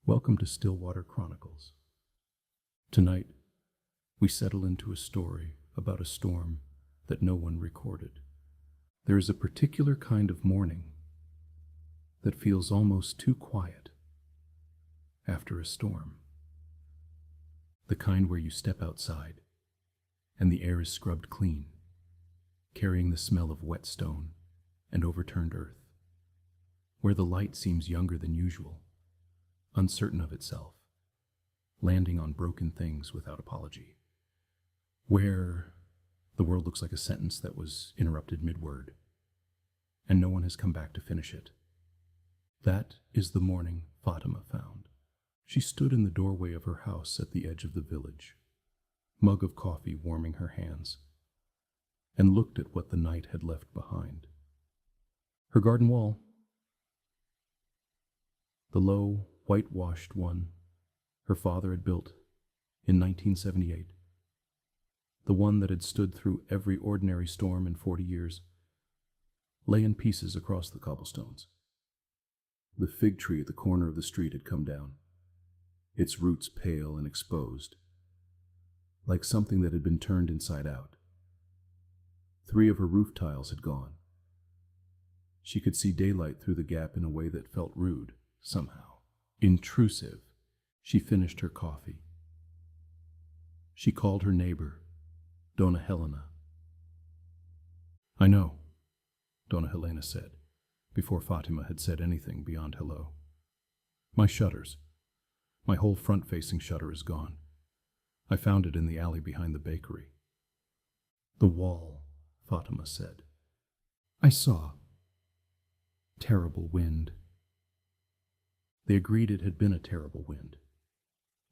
Welcome to Stillwater Chronicles. Tonight, we settle into a story about a storm that no one recorded. There is a particular kind of morning that feels almost too quiet after a storm. The kind where you step outside and the air is scrubbed clean, carrying the smell of wet stone and overturned earth, where the light seems younger than usual, uncertain of itself, landing on broken things without apology, where the world looks like a sentence that was interrupted mid-word, and no one has come back to finish it. That is the morning Fátima found. She stood in the doorway of her house at the edge of the village, mug of coffee warming her hands, and looked at what the night had left behind. Her garden wall, the low, whitewashed one her father had built in 1978, the one that had stood through every ordinary storm in 40 years, lay in pieces across the cobblestones. The fig tree at the corner of the street had come down, its roots pale and exposed, like something that had been turned inside out. 3 of her roof tiles had gone. She could see daylight through the gap in a way that felt rude, somehow. Intrusive. She finished her coffee. She called her neighbor, Donna Helena. "I know," Donna Helena said, before Fátima had said anything beyond hello. "My shutters. My whole front-facing shutter is gone. I found it in the alley behind the bakery." "The wall," Fátima said. "I saw. Terrible wind." They agreed it had been a terrible wind.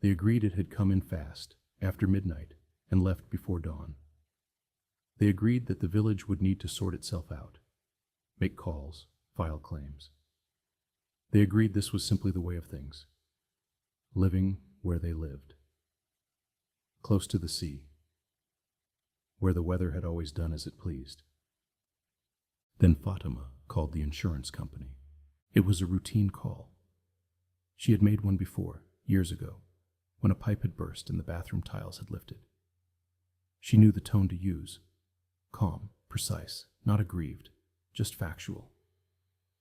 They agreed it had come in fast, after midnight, and left before dawn. They agreed that the village would need to sort itself out, make calls, file claims. They agreed this was simply the way of things, living where they lived, close to the sea, where the weather had always done as it pleased. Then Fátima called the insurance company. It was a routine call. She had made one before, years ago, when a pipe had burst and the bathroom tiles had lifted. She knew the tone to use. Calm, precise, not aggrieved, just factual.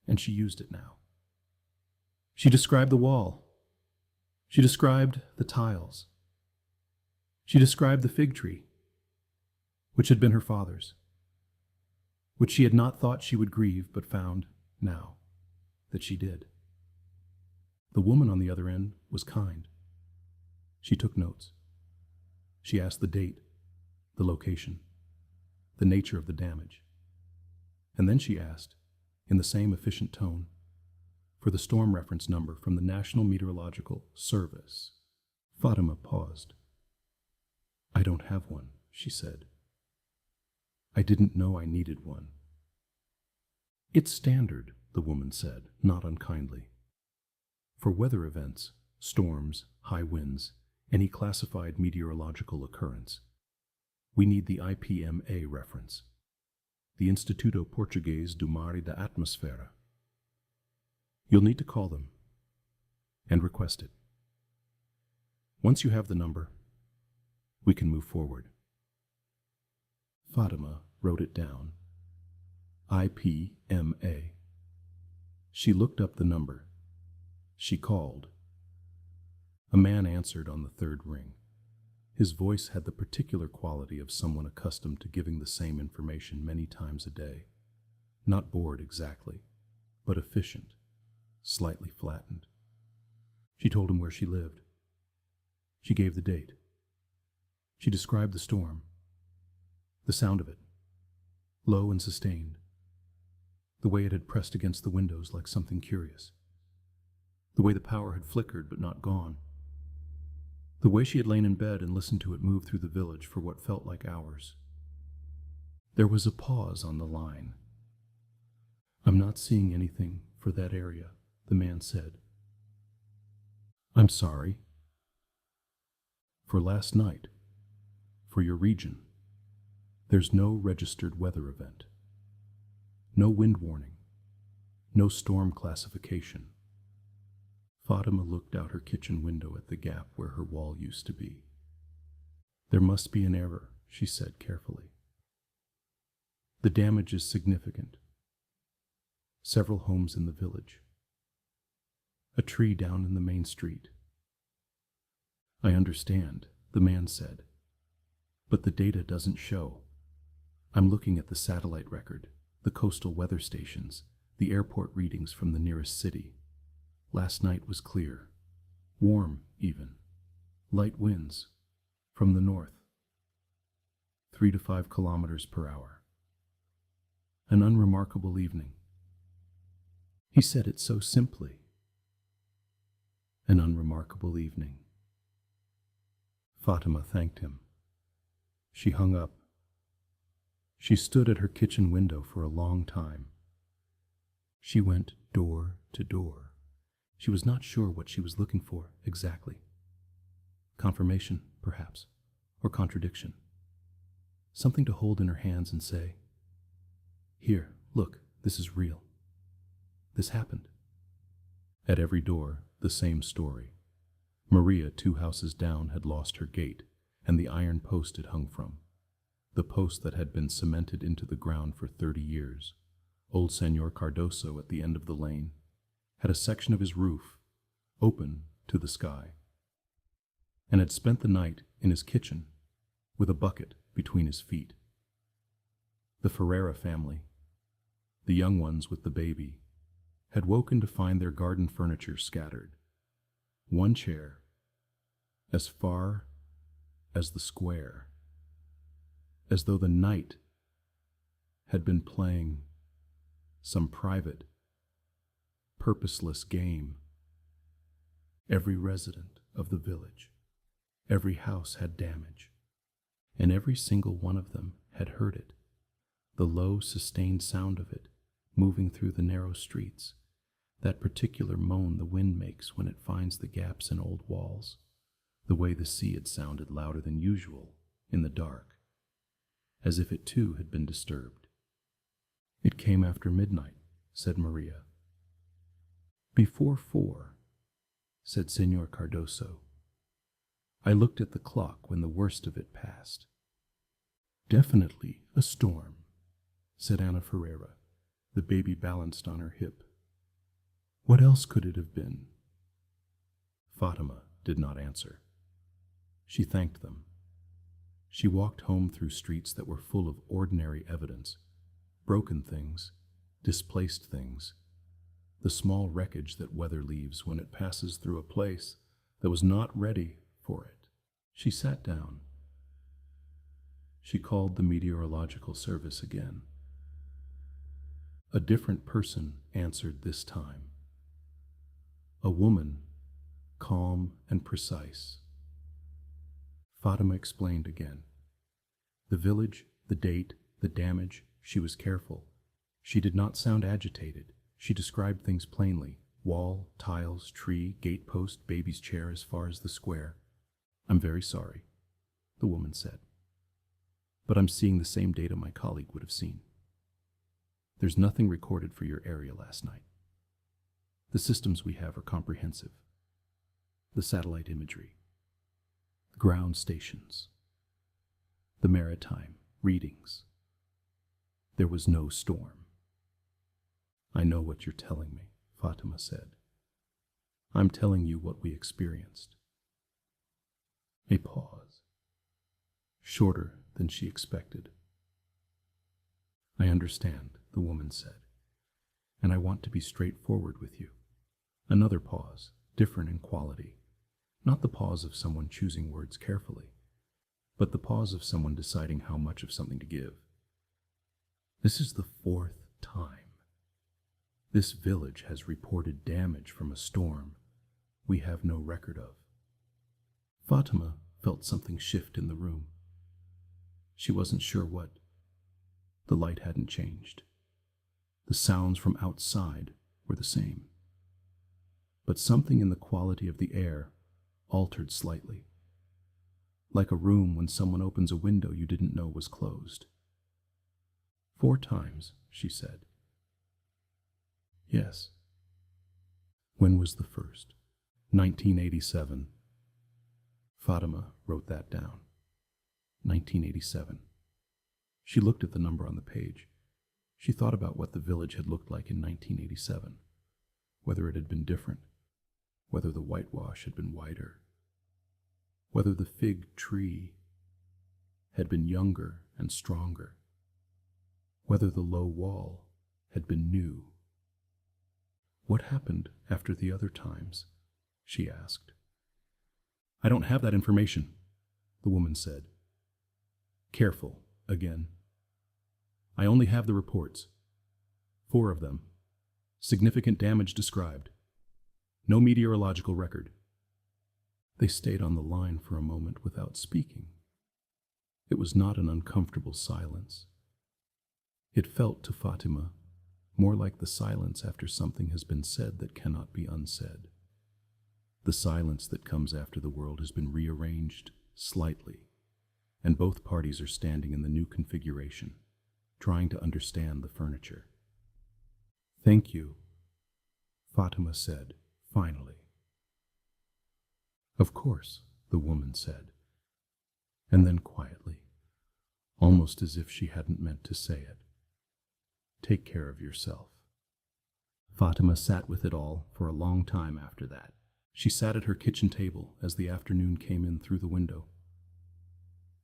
And she used it now. She described the wall. She described the tiles. She described the fig tree, which had been her father's, which she had not thought she would grieve, but found, now, that she did. The woman on the other end was kind. She took notes. She asked the date, the location, the nature of the damage. And then she asked, in the same efficient tone, for the storm reference number from the National Meteorological Service. Fátima paused. "I don't have one," she said. "I didn't know I needed one." "It's standard," the woman said, not unkindly. "For weather events, storms, high winds, any classified meteorological occurrence, we need the IPMA reference, the Instituto Português do Mar e da Atmosfera. You'll need to call them and request it. Once you have the number, we can move forward." Fátima wrote it down. IPMA. She looked up the number. She called. A man answered on the 3rd ring. His voice had the particular quality of someone accustomed to giving the same information many times a day. Not bored exactly, but efficient, slightly flattened. She told him where she lived. She gave the date. She described the storm, the sound of it, low and sustained, the way it had pressed against the windows like something curious, the way the power had flickered but not gone, the way she had lain in bed and listened to it move through the village for what felt like hours. There was a pause on the line. "I'm not seeing anything for that area," the man said. "I'm sorry. For last night, for your region, there's no registered weather event. No wind warning. No storm classification. Fatima looked out her kitchen window at the gap where her wall used to be. There must be an error, she said carefully. The damage is significant. Several homes in the village. A tree down in the main street. I understand, the man said. But the data doesn't show. I'm looking at the satellite record, the coastal weather stations, the airport readings from the nearest city. Last night was clear. Warm, even. Light winds. From the north. 3 to 5 kilometers per hour. An unremarkable evening. He said it so simply. An unremarkable evening. Fatima thanked him. She hung up. She stood at her kitchen window for a long time. She went door to door. She was not sure what she was looking for exactly. Confirmation, perhaps, or contradiction. Something to hold in her hands and say, "Here, look, this is real. This happened." At every door, the same story. Maria, 2 houses down, had lost her gate and the iron post it hung from. The post that had been cemented into the ground for 30 years. Old Senor Cardoso, at the end of the lane, had a section of his roof open to the sky, and had spent the night in his kitchen with a bucket between his feet. The Ferreira family, the young ones with the baby, had woken to find their garden furniture scattered. One chair, as far as the square, as though the night had been playing some private, purposeless game. Every resident of the village, every house had damage, and every single one of them had heard it, the low, sustained sound of it moving through the narrow streets, that particular moan the wind makes when it finds the gaps in old walls, the way the sea had sounded louder than usual in the dark, as if it too had been disturbed. "It came after midnight," said Maria. "Before 4, said Senor Cardoso. "I looked at the clock when the worst of it passed." "Definitely a storm," said Ana Ferreira, the baby balanced on her hip. "What else could it have been?" Fatima did not answer. She thanked them. She walked home through streets that were full of ordinary evidence, broken things, displaced things, the small wreckage that weather leaves when it passes through a place that was not ready for it. She sat down. She called the meteorological service again. A different person answered this time. A woman, calm and precise. Fatima explained again. The village, the date, the damage. She was careful. She did not sound agitated. She described things plainly. Wall, tiles, tree, gate post, baby's chair as far as the square. "I'm very sorry," the woman said. "But I'm seeing the same data my colleague would have seen. There's nothing recorded for your area last night. The systems we have are comprehensive. The satellite imagery, the ground stations, the maritime readings. There was no storm." "I know what you're telling me," Fatima said. "I'm telling you what we experienced." A pause, shorter than she expected. "I understand," the woman said, "and I want to be straightforward with you." Another pause, different in quality. Not the pause of someone choosing words carefully, but the pause of someone deciding how much of something to give. "This is the 4th time. This village has reported damage from a storm we have no record of." Fatima felt something shift in the room. She wasn't sure what. The light hadn't changed. The sounds from outside were the same. But something in the quality of the air altered slightly. Like a room when someone opens a window you didn't know was closed. 4 times, she said. "Yes." "When was the first?" 1987. Fátima wrote that down. 1987. She looked at the number on the page. She thought about what the village had looked like in 1987, whether it had been different, whether the whitewash had been whiter, whether the fig tree had been younger and stronger, whether the low wall had been new. What happened after the other times? She asked. I don't have that information, the woman said. Careful, again. I only have the reports. 4 of them. Significant damage described. No meteorological record. They stayed on the line for a moment without speaking. It was not an uncomfortable silence. It felt to Fátima more like the silence after something has been said that cannot be unsaid. The silence that comes after the world has been rearranged slightly, and both parties are standing in the new configuration, trying to understand the furniture. Thank you, Fátima said, finally. Of course, the woman said, and then quietly, almost as if she hadn't meant to say it. Take care of yourself. Fátima sat with it all for a long time after that. She sat at her kitchen table as the afternoon came in through the window.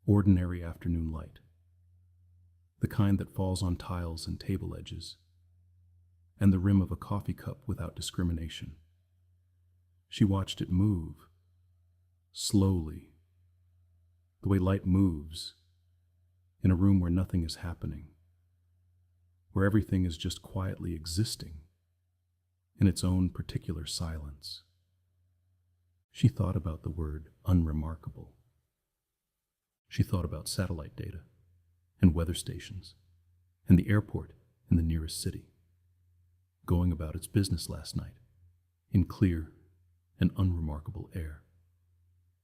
Ordinary afternoon light. The kind that falls on tiles and table edges, and the rim of a coffee cup without discrimination. She watched it move, slowly, the way light moves, in a room where nothing is happening, where everything is just quietly existing in its own particular silence. She thought about the word unremarkable. She thought about satellite data and weather stations and the airport in the nearest city, going about its business last night in clear and unremarkable air.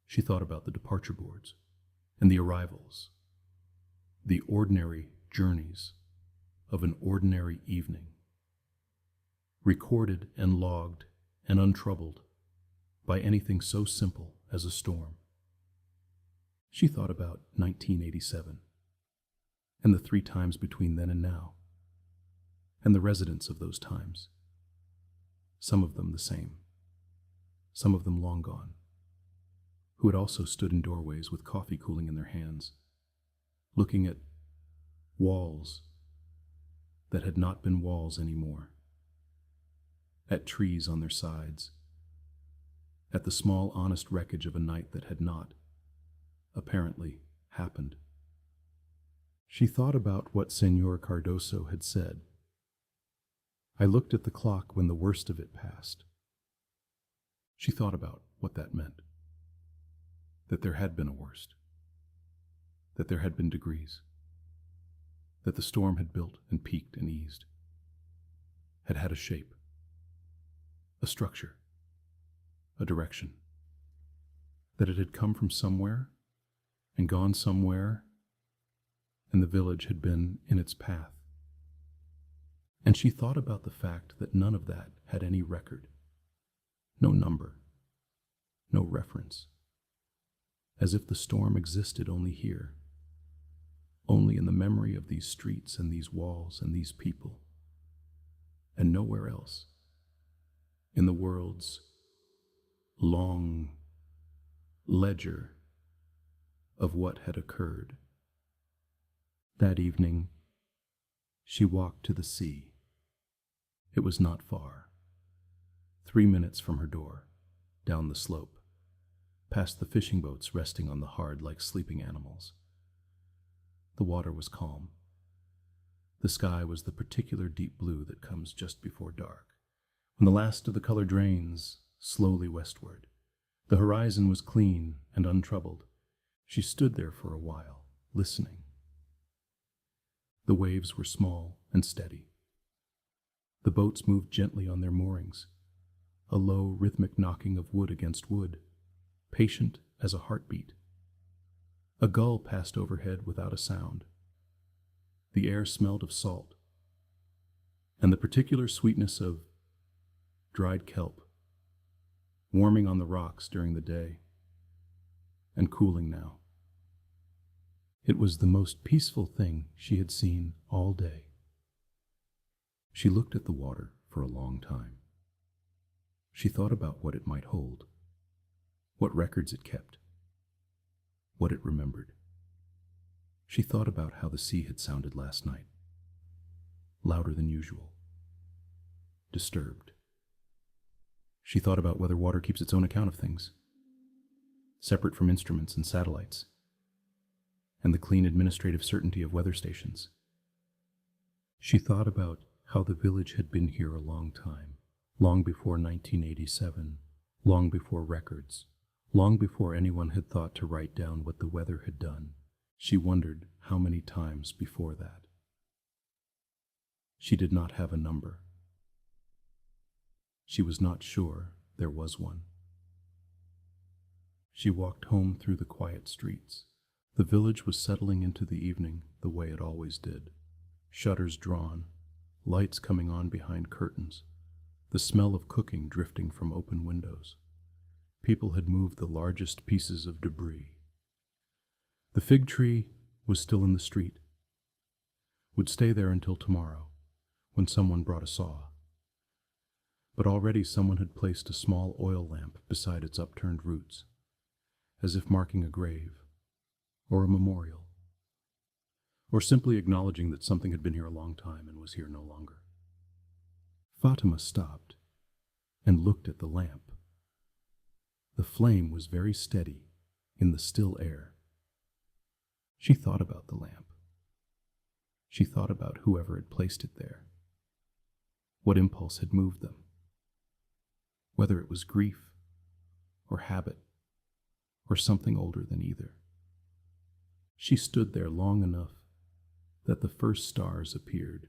She thought about the departure boards and the arrivals, the ordinary journeys of an ordinary evening, recorded and logged and untroubled by anything so simple as a storm. She thought about 1987, and the 3 times between then and now, and the residents of those times, some of them the same, some of them long gone, who had also stood in doorways with coffee cooling in their hands, looking at walls that had not been walls anymore, at trees on their sides, at the small, honest wreckage of a night that had not, apparently, happened. She thought about what Señor Cardoso had said. I looked at the clock when the worst of it passed. She thought about what that meant. That there had been a worst. That there had been degrees. That the storm had built and peaked and eased. Had had a shape. A structure. A direction. That it had come from somewhere and gone somewhere, and the village had been in its path. And she thought about the fact that none of that had any record, no number, no reference, as if the storm existed only here, only in the memory of these streets and these walls and these people, and nowhere else, in the world's long ledger of what had occurred. That evening, she walked to the sea. It was not far. 3 minutes from her door, down the slope, past the fishing boats resting on the hard like sleeping animals. The water was calm. The sky was the particular deep blue that comes just before dark, when the last of the color drains slowly westward. The horizon was clean and untroubled. She stood there for a while, listening. The waves were small and steady. The boats moved gently on their moorings, a low, rhythmic knocking of wood against wood, patient as a heartbeat. A gull passed overhead without a sound. The air smelled of salt, and the particular sweetness of dried kelp, warming on the rocks during the day, and cooling now. It was the most peaceful thing she had seen all day. She looked at the water for a long time. She thought about what it might hold, what records it kept, what it remembered. She thought about how the sea had sounded last night, louder than usual, disturbed. She thought about whether water keeps its own account of things, separate from instruments and satellites, and the clean administrative certainty of weather stations. She thought about how the village had been here a long time, long before 1987, long before records, long before anyone had thought to write down what the weather had done. She wondered how many times before that. She did not have a number. She was not sure there was one. She walked home through the quiet streets. The village was settling into the evening the way it always did. Shutters drawn, lights coming on behind curtains, the smell of cooking drifting from open windows. People had moved the largest pieces of debris. The fig tree was still in the street, would stay there until tomorrow, when someone brought a saw. But already someone had placed a small oil lamp beside its upturned roots, as if marking a grave, or a memorial, or simply acknowledging that something had been here a long time and was here no longer. Fátima stopped and looked at the lamp. The flame was very steady in the still air. She thought about the lamp. She thought about whoever had placed it there, what impulse had moved them, whether it was grief or habit or something older than either. She stood there long enough that the first stars appeared.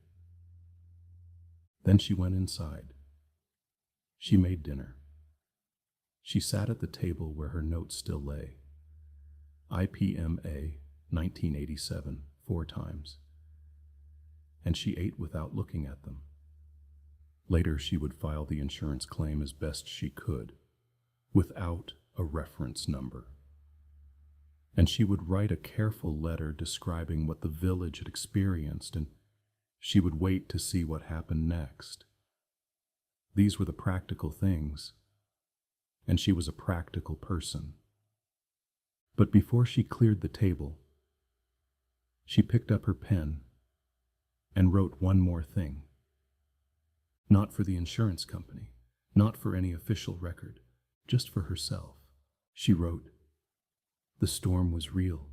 Then she went inside. She made dinner. She sat at the table where her notes still lay. IPMA 1987 4 times. And she ate without looking at them. Later she would file the insurance claim as best she could, without a reference number. And she would write a careful letter describing what the village had experienced, and she would wait to see what happened next. These were the practical things, and she was a practical person. But before she cleared the table, she picked up her pen and wrote one more thing. Not for the insurance company, not for any official record, just for herself. She wrote, "The storm was real.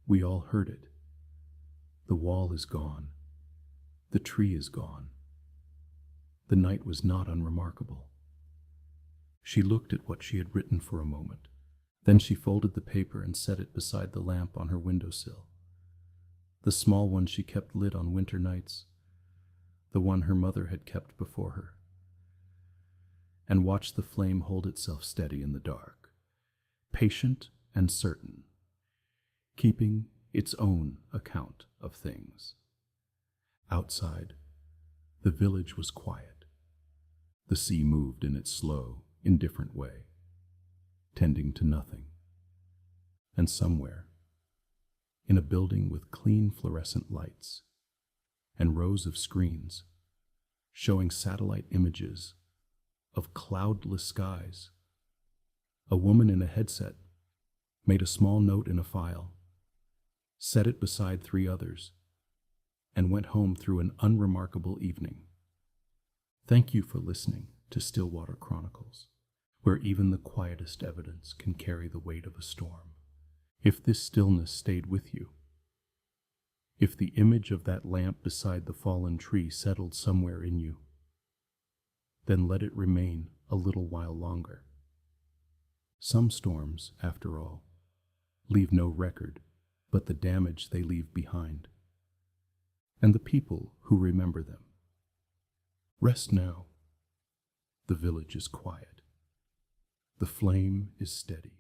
We all heard it. The wall is gone. The tree is gone. The night was not unremarkable." She looked at what she had written for a moment. Then she folded the paper and set it beside the lamp on her windowsill. The small one she kept lit on winter nights, the one her mother had kept before her, and watched the flame hold itself steady in the dark, patient and certain, keeping its own account of things. Outside, the village was quiet. The sea moved in its slow, indifferent way, tending to nothing. And somewhere, in a building with clean fluorescent lights and rows of screens showing satellite images of cloudless skies, a woman in a headset made a small note in a file, set it beside 3 others, and went home through an unremarkable evening. Thank you for listening to Stillwater Chronicles, where even the quietest evidence can carry the weight of a storm. If this stillness stayed with you, if the image of that lamp beside the fallen tree settled somewhere in you, then let it remain a little while longer. Some storms, after all, leave no record but the damage they leave behind, and the people who remember them. Rest now. The village is quiet. The flame is steady.